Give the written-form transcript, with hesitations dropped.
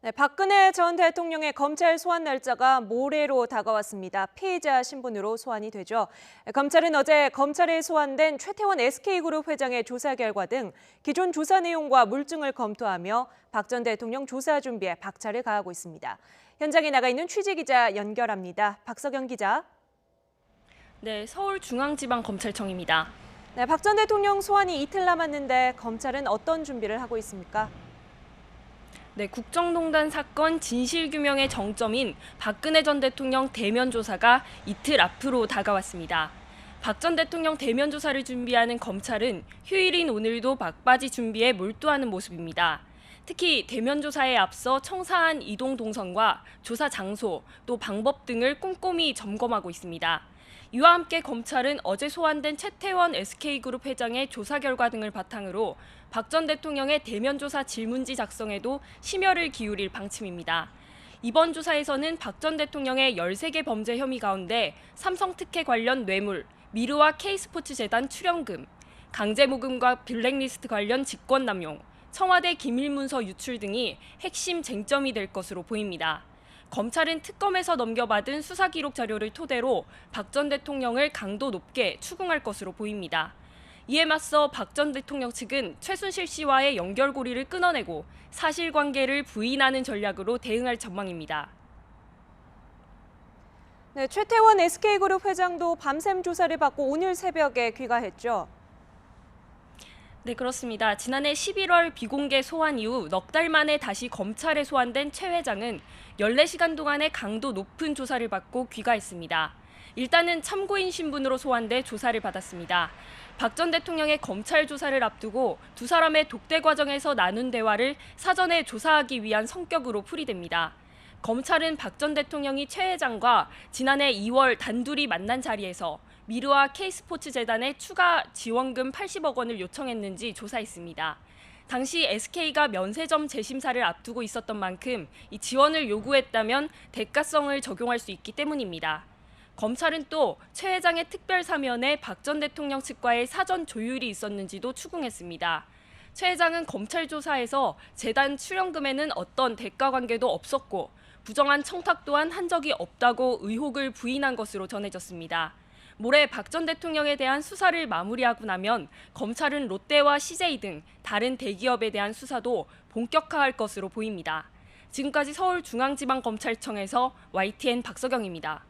네, 박근혜 전 대통령의 검찰 소환 날짜가 모레로 다가왔습니다. 피의자 신분으로 소환이 되죠. 검찰은 어제 검찰에 소환된 최태원 SK그룹 회장의 조사 결과 등 기존 조사 내용과 물증을 검토하며 박 전 대통령 조사 준비에 박차를 가하고 있습니다. 현장에 나가 있는 취재기자 연결합니다. 박석영 기자. 네, 서울중앙지방검찰청입니다. 네, 박 전 대통령 소환이 이틀 남았는데 검찰은 어떤 준비를 하고 있습니까? 네, 국정농단 사건 진실규명의 정점인 박근혜 전 대통령 대면 조사가 이틀 앞으로 다가왔습니다. 박 전 대통령 대면 조사를 준비하는 검찰은 휴일인 오늘도 막바지 준비에 몰두하는 모습입니다. 특히 대면 조사에 앞서 청사안 이동 동선과 조사 장소, 또 방법 등을 꼼꼼히 점검하고 있습니다. 이와 함께 검찰은 어제 소환된 최태원 SK그룹 회장의 조사 결과 등을 바탕으로 박 전 대통령의 대면 조사 질문지 작성에도 심혈을 기울일 방침입니다. 이번 조사에서는 박 전 대통령의 13개 범죄 혐의 가운데 삼성특혜 관련 뇌물, 미르와 K스포츠재단 출연금, 강제모금과 블랙리스트 관련 직권남용, 청와대 기밀문서 유출 등이 핵심 쟁점이 될 것으로 보입니다. 검찰은 특검에서 넘겨받은 수사 기록 자료를 토대로 박 전 대통령을 강도 높게 추궁할 것으로 보입니다. 이에 맞서 박 전 대통령 측은 최순실 씨와의 연결고리를 끊어내고 사실관계를 부인하는 전략으로 대응할 전망입니다. 네, 최태원 SK그룹 회장도 밤샘 조사를 받고 오늘 새벽에 귀가했죠. 네, 그렇습니다. 지난해 11월 비공개 소환 이후 넉 달 만에 다시 검찰에 소환된 최 회장은 14시간 동안의 강도 높은 조사를 받고 귀가했습니다. 일단은 참고인 신분으로 소환돼 조사를 받았습니다. 박 전 대통령의 검찰 조사를 앞두고 두 사람의 독대 과정에서 나눈 대화를 사전에 조사하기 위한 성격으로 풀이됩니다. 검찰은 박 전 대통령이 최 회장과 지난해 2월 단둘이 만난 자리에서 미르와 K스포츠재단에 추가 지원금 80억 원을 요청했는지 조사했습니다. 당시 SK가 면세점 재심사를 앞두고 있었던 만큼 이 지원을 요구했다면 대가성을 적용할 수 있기 때문입니다. 검찰은 또 최 회장의 특별 사면에 박 전 대통령 측과의 사전 조율이 있었는지도 추궁했습니다. 최 회장은 검찰 조사에서 재단 출연금에는 어떤 대가 관계도 없었고 부정한 청탁 또한 한 적이 없다고 의혹을 부인한 것으로 전해졌습니다. 모레 박 전 대통령에 대한 수사를 마무리하고 나면 검찰은 롯데와 CJ 등 다른 대기업에 대한 수사도 본격화할 것으로 보입니다. 지금까지 서울중앙지방검찰청에서 YTN 박석영입니다.